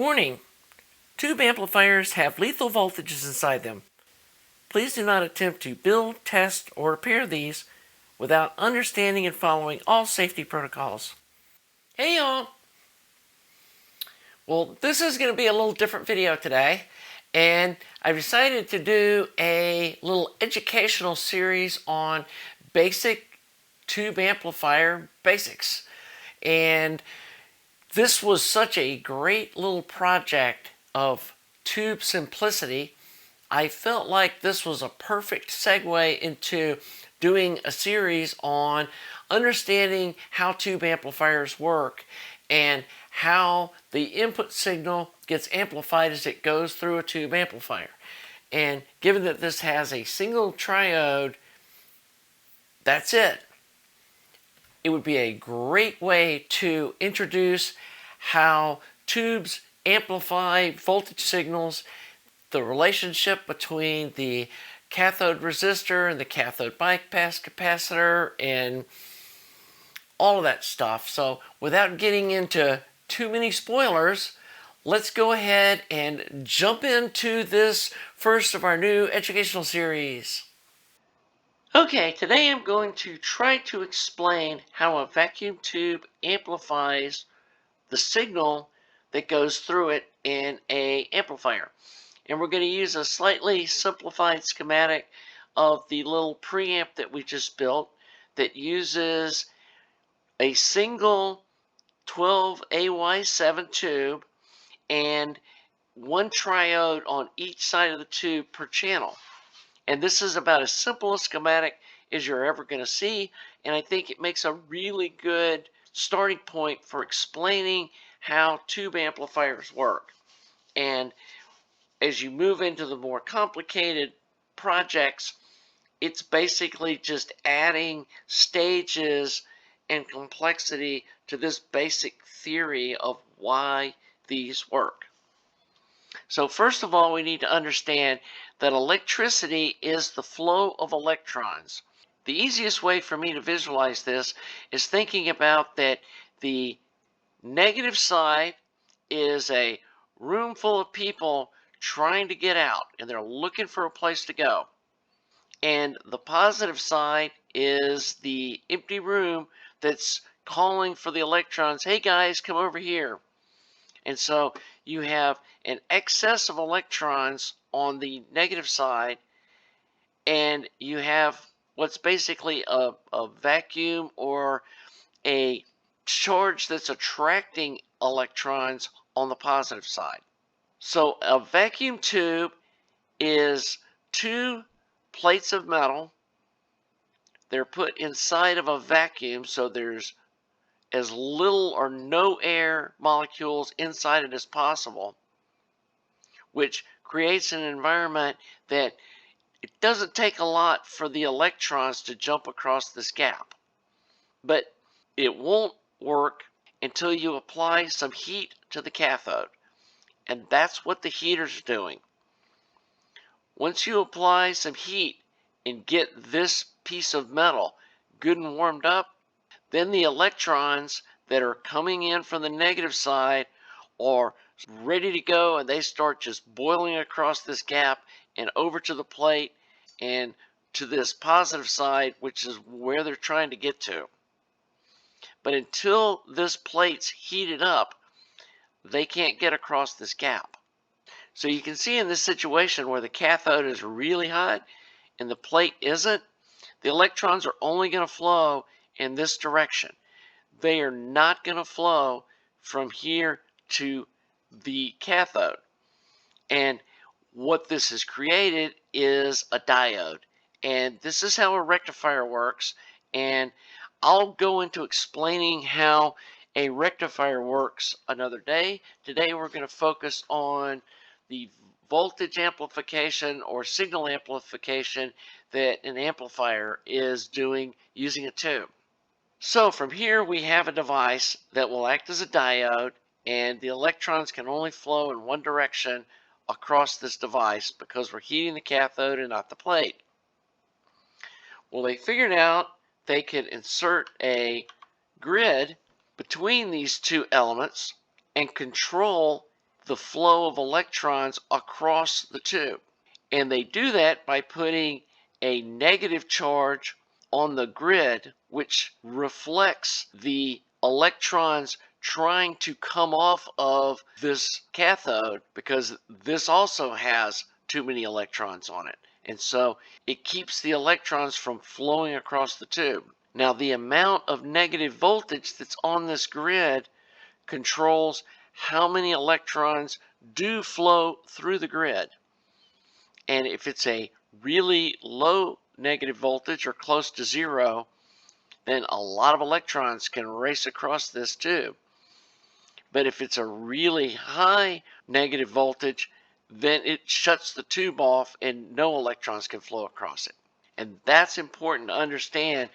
Warning! Tube amplifiers have lethal voltages inside them. Please do not attempt to build, test, or repair these without understanding and following all safety protocols. Hey y'all! Well, this is going to be a little different video today, and I've decided to do a little educational series on basic tube amplifier basics. And this was such a great little project of tube simplicity. I felt like this was a perfect segue into doing a series on understanding how tube amplifiers work and how the input signal gets amplified as it goes through a tube amplifier. And given that this has a single triode, that's it. It would be a great way to introduce how tubes amplify voltage signals, the relationship between the cathode resistor and the cathode bypass capacitor, and all of that stuff. So without getting into too many spoilers, let's go ahead and jump into this first of our new educational series. Okay, today I'm going to try to explain how a vacuum tube amplifies the signal that goes through it in an amplifier. And we're going to use a slightly simplified schematic of the little preamp that we just built that uses a single 12AY7 tube and one triode on each side of the tube per channel. And this is about as simple a schematic as you're ever going to see, and I think it makes a really good starting point for explaining how tube amplifiers work. And as you move into the more complicated projects, it's basically just adding stages and complexity to this basic theory of why these work. So first of all, we need to understand that electricity is the flow of electrons. The easiest way for me to visualize this is thinking about that the negative side is a room full of people trying to get out, and they're looking for a place to go. And the positive side is the empty room that's calling for the electrons, hey guys, come over here. And so you have an excess of electrons on the negative side, and you have what's basically a vacuum or a charge that's attracting electrons on the positive side. So a vacuum tube is two plates of metal. They're put inside of a vacuum, so there's as little or no air molecules inside it as possible, which creates an environment that it doesn't take a lot for the electrons to jump across this gap. But it won't work until you apply some heat to the cathode. And that's what the heater's doing. Once you apply some heat and get this piece of metal good and warmed up, then the electrons that are coming in from the negative side are ready to go, and they start just boiling across this gap and over to the plate and to this positive side, which is where they're trying to get to. But until this plate's heated up, they can't get across this gap. So you can see in this situation where the cathode is really hot and the plate isn't, the electrons are only going to flow in this direction. They are not going to flow from here to the cathode. And what this has created is a diode. And this is how a rectifier works. And I'll go into explaining how a rectifier works another day. Today we're going to focus on the voltage amplification or signal amplification that an amplifier is doing using a tube. So from here we have a device that will act as a diode, and the electrons can only flow in one direction across this device because we're heating the cathode and not the plate. Well, they figured out they could insert a grid between these two elements and control the flow of electrons across the tube. And they do that by putting a negative charge on the grid, which reflects the electrons trying to come off of this cathode, because this also has too many electrons on it. And so it keeps the electrons from flowing across the tube. Now, the amount of negative voltage that's on this grid controls how many electrons do flow through the grid. And if it's a really low negative voltage or close to zero, then a lot of electrons can race across this tube. But if it's a really high negative voltage, then it shuts the tube off and no electrons can flow across it. And that's important to understand.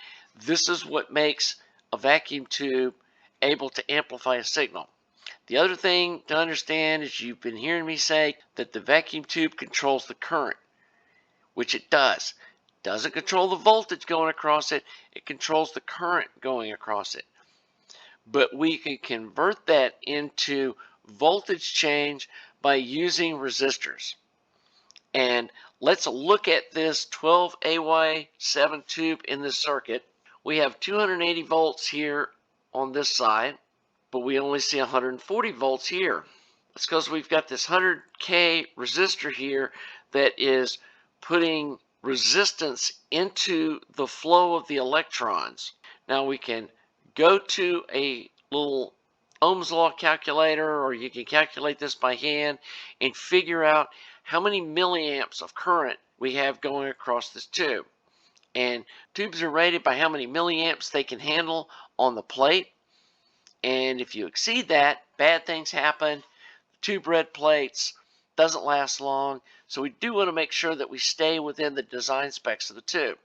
This is what makes a vacuum tube able to amplify a signal. The other thing to understand is, you've been hearing me say that the vacuum tube controls the current, which it does. It doesn't control the voltage going across it, it controls the current going across it. But we can convert that into voltage change by using resistors. And let's look at this 12AY7 tube in this circuit. We have 280 volts here on this side, but we only see 140 volts here. That's because we've got this 100K resistor here that is putting resistance into the flow of the electrons. Now we can go to a little Ohm's law calculator, or you can calculate this by hand and figure out how many milliamps of current we have going across this tube. And tubes are rated by how many milliamps they can handle on the plate. And if you exceed that, bad things happen. Tube red plates, doesn't last long. So we do want to make sure that we stay within the design specs of the tube.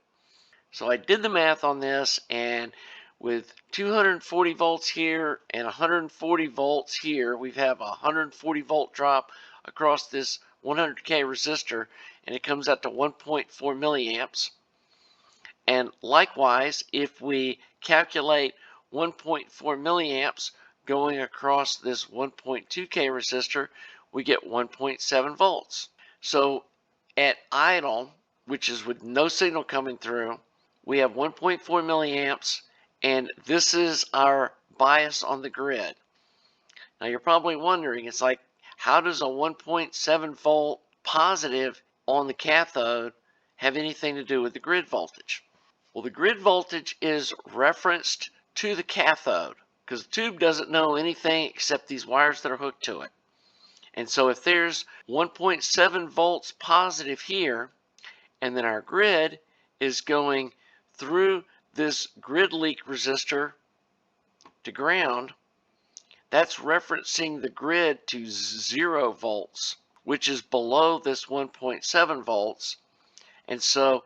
So I did the math on this, and with 240 volts here and 140 volts here, we have a 140 volt drop across this 100K resistor, and it comes out to 1.4 milliamps. And likewise, if we calculate 1.4 milliamps going across this 1.2K resistor, we get 1.7 volts. So at idle, which is with no signal coming through, we have 1.4 milliamps, and this is our bias on the grid. Now you're probably wondering, it's like, how does a 1.7 volt positive on the cathode have anything to do with the grid voltage? Well, the grid voltage is referenced to the cathode, because the tube doesn't know anything except these wires that are hooked to it. And so if there's 1.7 volts positive here, and then our grid is going through this grid leak resistor to ground, that's referencing the grid to 0 volts, which is below this 1.7 volts. And so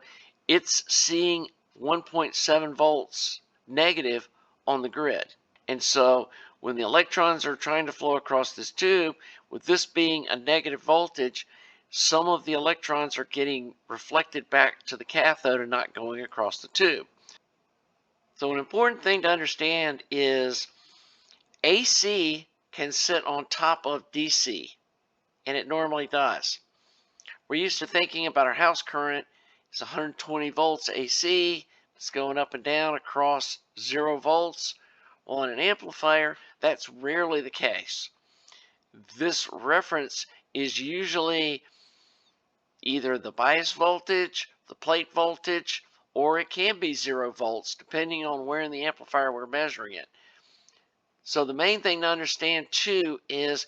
it's seeing 1.7 volts negative on the grid. And so when the electrons are trying to flow across this tube, with this being a negative voltage, some of the electrons are getting reflected back to the cathode and not going across the tube. So an important thing to understand is AC can sit on top of DC, and it normally does. We're used to thinking about our house current as 120 volts AC. It's going up and down across 0 volts. On an amplifier, that's rarely the case. This reference is usually either the bias voltage, the plate voltage, or it can be 0 volts, depending on where in the amplifier we're measuring it. So the main thing to understand too is,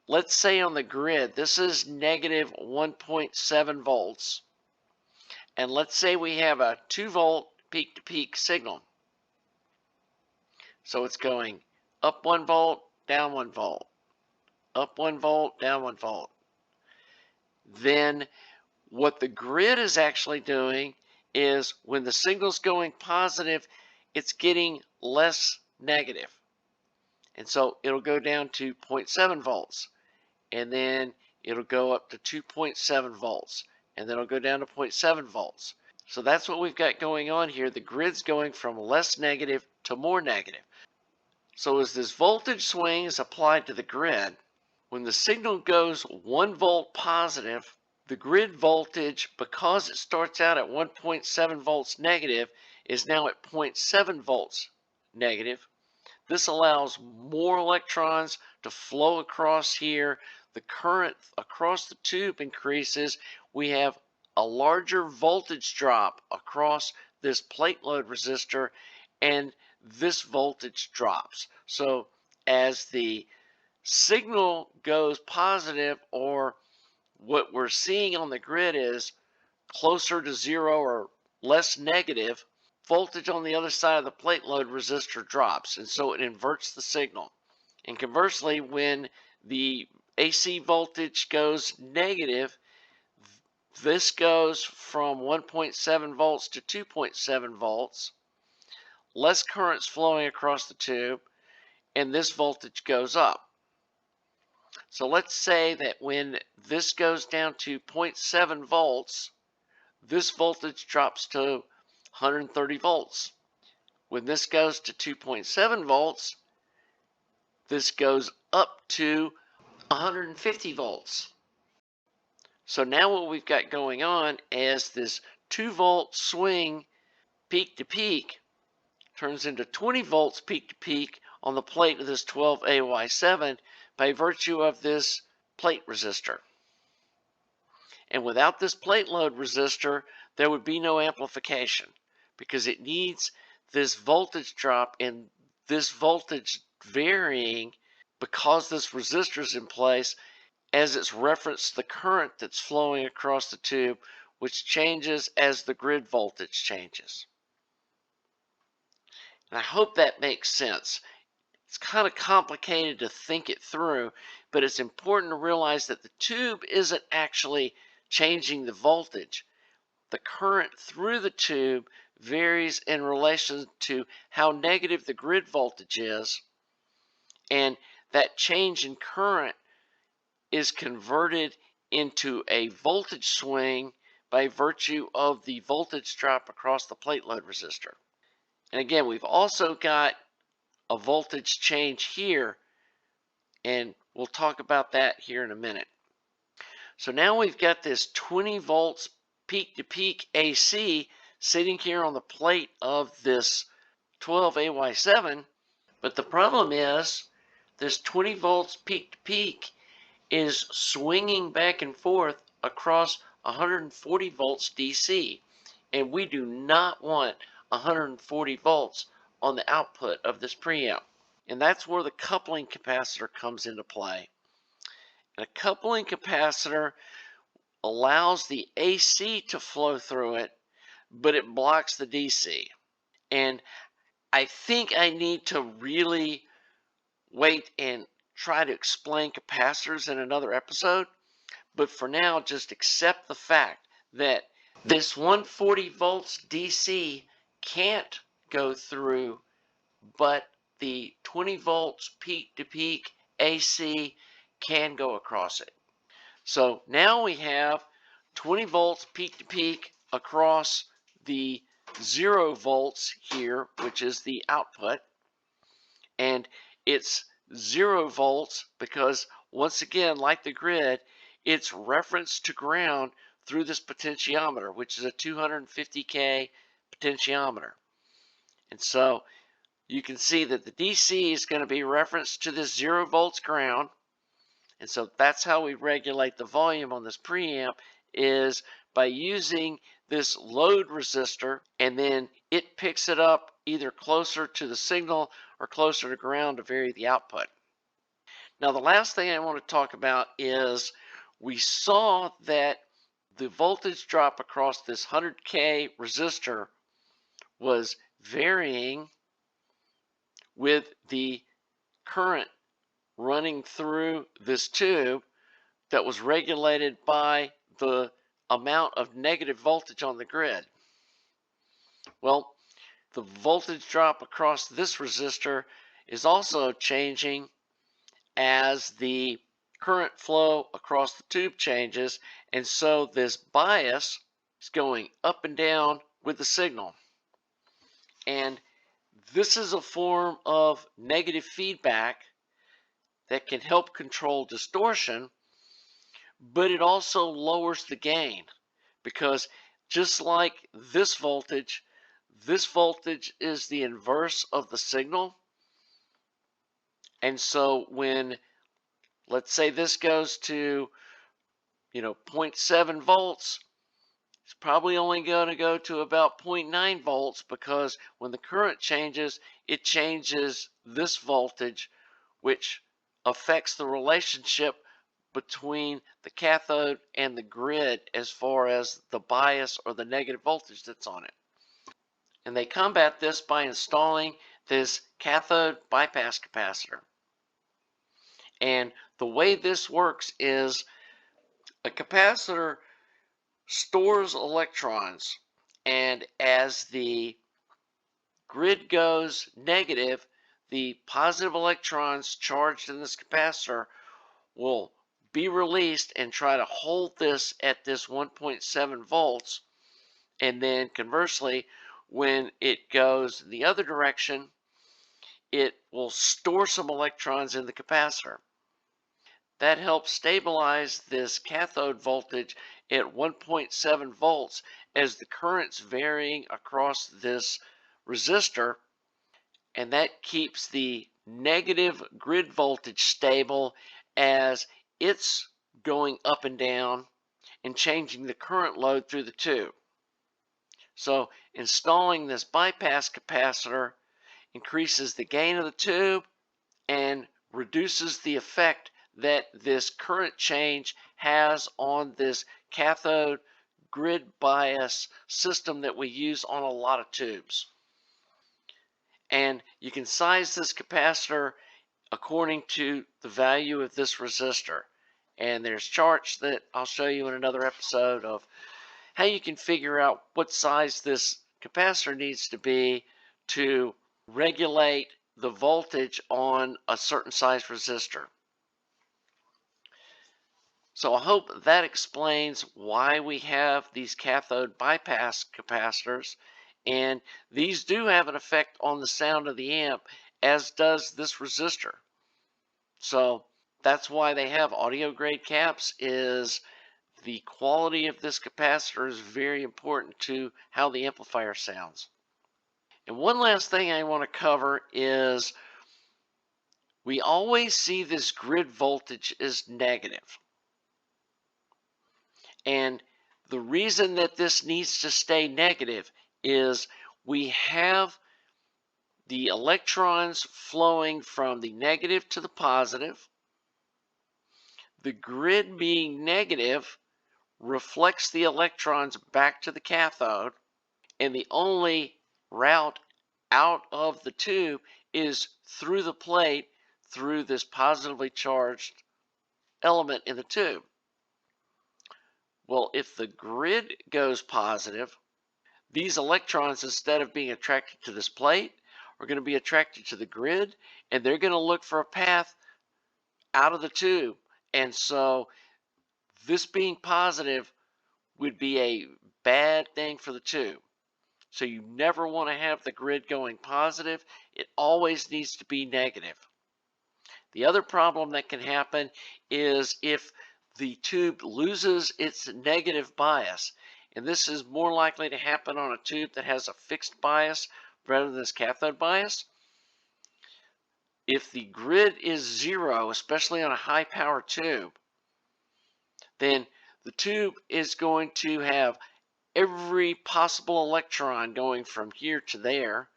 let's say on the grid, this is negative 1.7 volts. And let's say we have a 2 volt peak to peak signal. So it's going up 1 volt, down 1 volt, up 1 volt, down 1 volt. Then what the grid is actually doing is, when the signal's going positive, it's getting less negative. And so it'll go down to 0.7 volts. And then it'll go up to 2.7 volts. And then it'll go down to 0.7 volts. So that's what we've got going on here. The grid's going from less negative to more negative. So as this voltage swing is applied to the grid, When the signal goes 1 volt positive, the grid voltage, because it starts out at 1.7 volts negative, is now at 0.7 volts negative. This allows more electrons to flow across here. The current across the tube increases. We have a larger voltage drop across this plate load resistor, and this voltage drops. So as the signal goes positive, or what we're seeing on the grid is closer to zero or less negative, voltage on the other side of the plate load resistor drops, and so it inverts the signal. And conversely, when the AC voltage goes negative, this goes from 1.7 volts to 2.7 volts, less current's flowing across the tube, and this voltage goes up. So let's say that when this goes down to 0.7 volts, this voltage drops to 130 volts. When this goes to 2.7 volts, this goes up to 150 volts. So now what we've got going on is this 2 volt swing peak to peak turns into 20 volts peak to peak on the plate of this 12AY7 by virtue of this plate resistor. And without this plate load resistor, there would be no amplification, because it needs this voltage drop and this voltage varying because this resistor is in place as it's referenced the current that's flowing across the tube, which changes as the grid voltage changes. And I hope that makes sense. It's kind of complicated to think it through, but it's important to realize that the tube isn't actually changing the voltage. The current through the tube varies in relation to how negative the grid voltage is, and that change in current is converted into a voltage swing by virtue of the voltage drop across the plate load resistor. And again, we've also got a voltage change here, and we'll talk about that here in a minute. So now we've got this 20 volts peak to peak AC sitting here on the plate of this 12AY7, but the problem is this 20 volts peak to peak is swinging back and forth across 140 volts DC, and we do not want 140 volts on the output of this preamp. And that's where the coupling capacitor comes into play. And a coupling capacitor allows the AC to flow through it, but it blocks the DC. And I think I need to really wait and try to explain capacitors in another episode, but for now, just accept the fact that this 140 volts DC can't go through, but the 20 volts peak to peak AC can go across it. So now we have 20 volts peak to peak across the 0 volts here, which is the output, and it's 0 volts because, once again, like the grid, it's referenced to ground through this potentiometer, which is a 250K potentiometer. And so you can see that the DC is going to be referenced to this 0 volts ground. And so that's how we regulate the volume on this preamp, is by using this load resistor, and then it picks it up either closer to the signal or closer to ground to vary the output. Now, the last thing I want to talk about is we saw that the voltage drop across this 100K resistor was varying with the current running through this tube that was regulated by the amount of negative voltage on the grid. Well, the voltage drop across this resistor is also changing as the current flow across the tube changes, and so this bias is going up and down with the signal. And this is a form of negative feedback that can help control distortion, but it also lowers the gain because just like this voltage is the inverse of the signal. And so when, let's say this goes to, 0.7 volts, it's probably only going to go to about 0.9 volts because when the current changes, it changes this voltage, which affects the relationship between the cathode and the grid as far as the bias or the negative voltage that's on it. And they combat this by installing this cathode bypass capacitor. And the way this works is a capacitor stores electrons, and as the grid goes negative, the positive electrons charged in this capacitor will be released and try to hold this at this 1.7 volts. And then conversely, when it goes the other direction, it will store some electrons in the capacitor. That helps stabilize this cathode voltage at 1.7 volts as the current's varying across this resistor, and that keeps the negative grid voltage stable as it's going up and down and changing the current load through the tube. So installing this bypass capacitor increases the gain of the tube and reduces the effect that this current change has on this cathode grid bias system that we use on a lot of tubes. And you can size this capacitor according to the value of this resistor. And there's charts that I'll show you in another episode of how you can figure out what size this capacitor needs to be to regulate the voltage on a certain size resistor. So I hope that explains why we have these cathode bypass capacitors, and these do have an effect on the sound of the amp, as does this resistor. So that's why they have audio grade caps, is the quality of this capacitor is very important to how the amplifier sounds. And one last thing I want to cover is we always see this grid voltage is negative. And the reason that this needs to stay negative is we have the electrons flowing from the negative to the positive. The grid being negative reflects the electrons back to the cathode, and the only route out of the tube is through the plate, through this positively charged element in the tube. Well, if the grid goes positive, these electrons, instead of being attracted to this plate, are going to be attracted to the grid, and they're going to look for a path out of the tube. And so this being positive would be a bad thing for the tube. So you never want to have the grid going positive. It always needs to be negative. The other problem that can happen is if the tube loses its negative bias, and this is more likely to happen on a tube that has a fixed bias rather than this cathode bias. If the grid is zero, especially on a high power tube, then the tube is going to have every possible electron going from here to there.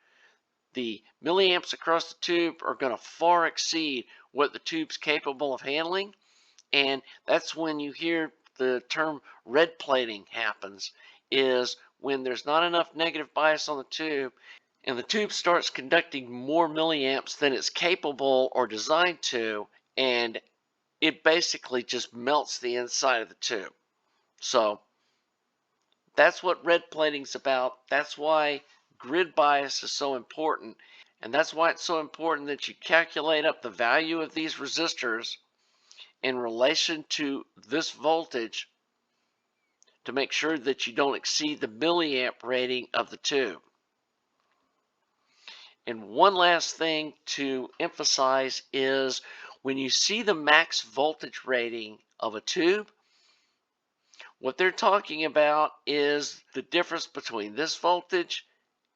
The milliamps across the tube are going to far exceed what the tube's capable of handling. And that's when you hear the term red plating happens, is when there's not enough negative bias on the tube and the tube starts conducting more milliamps than it's capable or designed to, and it basically just melts the inside of the tube. So that's what red plating's about. That's why grid bias is so important. And that's why it's so important that you calculate up the value of these resistors in relation to this voltage to make sure that you don't exceed the milliamp rating of the tube. And one last thing to emphasize is When you see the max voltage rating of a tube, what they're talking about is the difference between this voltage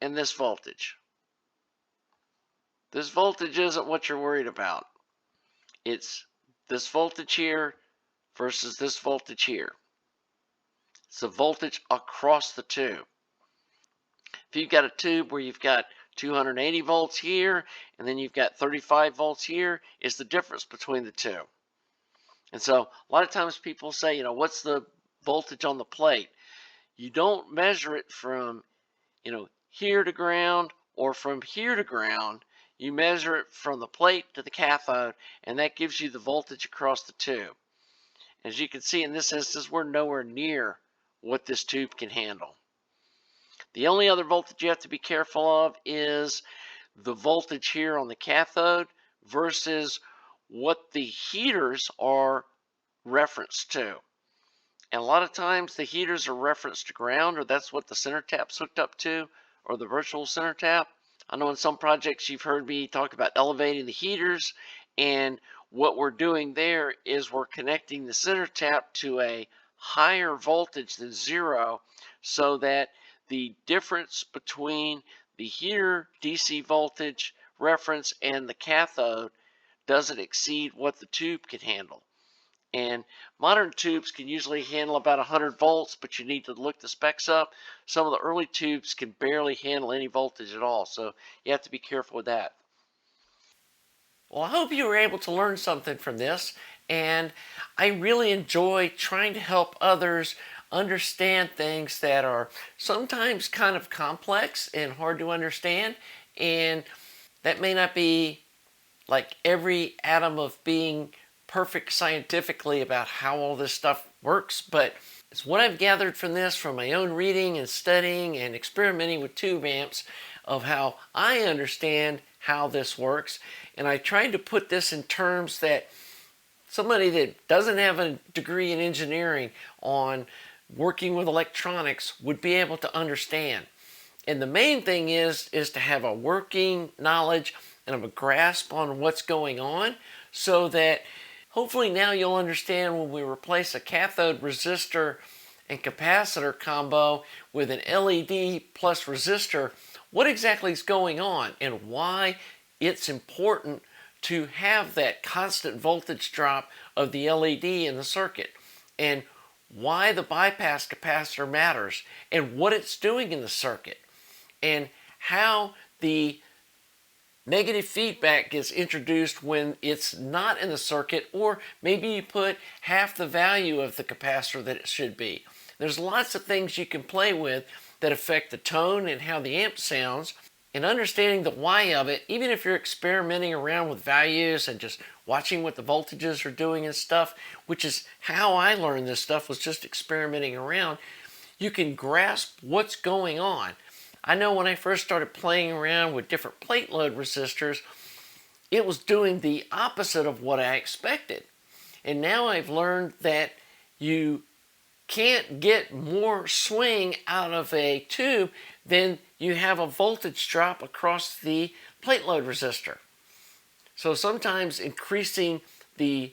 and this voltage. This voltage isn't what you're worried about. It's this voltage here versus this voltage here. It's the voltage across the tube. If you've got a tube where you've got 280 volts here and then you've got 35 volts here, is the difference between the two. And so a lot of times people say, what's the voltage on the plate? You don't measure it from, here to ground or from here to ground. You measure it from the plate to the cathode, and that gives you the voltage across the tube. As you can see in this instance, we're nowhere near what this tube can handle. The only other voltage you have to be careful of is the voltage here on the cathode versus what the heaters are referenced to. And a lot of times the heaters are referenced to ground, or that's what the center tap's hooked up to, or the virtual center tap. I know in some projects you've heard me talk about elevating the heaters, and what we're doing there is we're connecting the center tap to a higher voltage than 0 so that the difference between the heater DC voltage reference and the cathode doesn't exceed what the tube can handle. And modern tubes can usually handle about 100 volts, but you need to look the specs up. Some of the early tubes can barely handle any voltage at all, so you have to be careful with that. Well, I hope you were able to learn something from this, and I really enjoy trying to help others understand things that are sometimes kind of complex and hard to understand, and that may not be like every atom of being perfect scientifically about how all this stuff works, but it's what I've gathered from this, from my own reading and studying and experimenting with tube amps, of how I understand how this works. And I tried to put this in terms that somebody that doesn't have a degree in engineering on working with electronics would be able to understand. And the main thing is to have a working knowledge and a grasp on what's going on, so that hopefully now you'll understand when we replace a cathode resistor and capacitor combo with an LED plus resistor, what exactly is going on and why it's important to have that constant voltage drop of the LED in the circuit, and why the bypass capacitor matters and what it's doing in the circuit, and how the negative feedback gets introduced when it's not in the circuit, or maybe you put half the value of the capacitor that it should be. There's lots of things you can play with that affect the tone and how the amp sounds, and understanding the why of it, even if you're experimenting around with values and just watching what the voltages are doing and stuff, which is how I learned this stuff, was just experimenting around, you can grasp what's going on. I know when I first started playing around with different plate load resistors, it was doing the opposite of what I expected. And now I've learned that you can't get more swing out of a tube than you have a voltage drop across the plate load resistor. So sometimes increasing the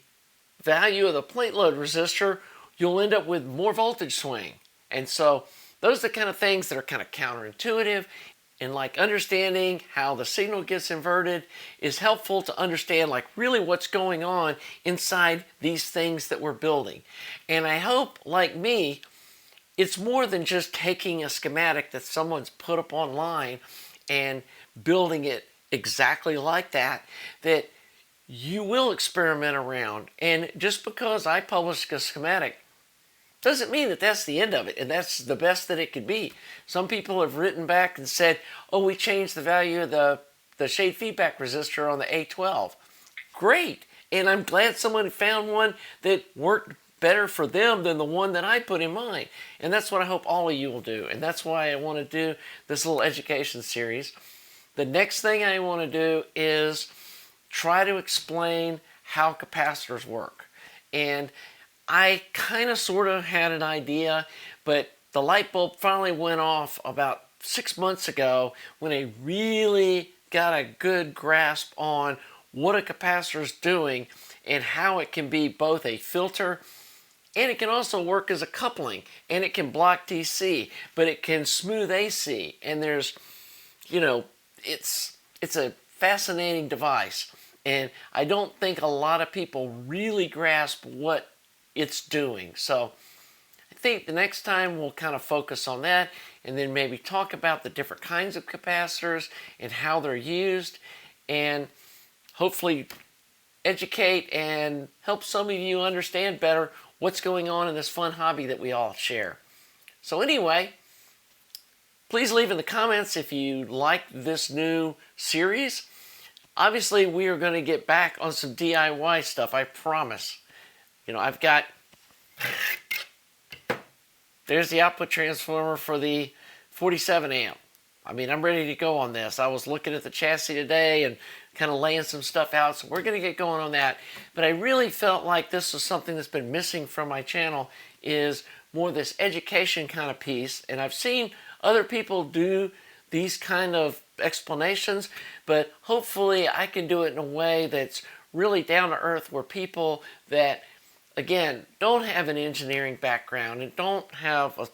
value of the plate load resistor, you'll end up with more voltage swing. And so those are the kind of things that are kind of counterintuitive, and like understanding how the signal gets inverted is helpful to understand like really what's going on inside these things that we're building. And I hope, like me, it's more than just taking a schematic that someone's put up online and building it exactly like that, that you will experiment around. And just because I published a schematic doesn't mean that that's the end of it and that's the best that it could be. Some people have written back and said, oh, we changed the value of the shade feedback resistor on the A12. Great. And I'm glad someone found one that worked better for them than the one that I put in mine. And that's what I hope all of you will do. And that's why I want to do this little education series. The next thing I want to do is try to explain how capacitors work. And I kind of sort of had an idea, but the light bulb finally went off about 6 months ago when I really got a good grasp on what a capacitor is doing and how it can be both a filter and it can also work as a coupling, and it can block DC, but it can smooth AC. And there's, it's a fascinating device. And I don't think a lot of people really grasp what it's doing. So I think the next time we'll kind of focus on that and then maybe talk about the different kinds of capacitors and how they're used, and hopefully educate and help some of you understand better what's going on in this fun hobby that we all share. So anyway, please leave in the comments if you like this new series. Obviously, we are going to get back on some DIY stuff, I promise. I've got... There's the output transformer for the 47 amp. I mean, I'm ready to go on this. I was looking at the chassis today and kind of laying some stuff out, so we're going to get going on that. But I really felt like this was something that's been missing from my channel, is more this education kind of piece. And I've seen other people do these kind of explanations, but hopefully I can do it in a way that's really down to earth, where people that, again, don't have an engineering background and don't have a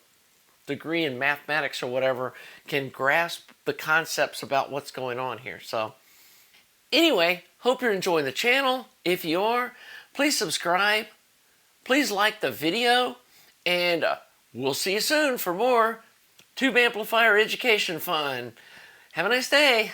degree in mathematics or whatever can grasp the concepts about what's going on here. So anyway, hope you're enjoying the channel. If you are, please subscribe, please like the video, and we'll see you soon for more tube amplifier education fun. Have a nice day.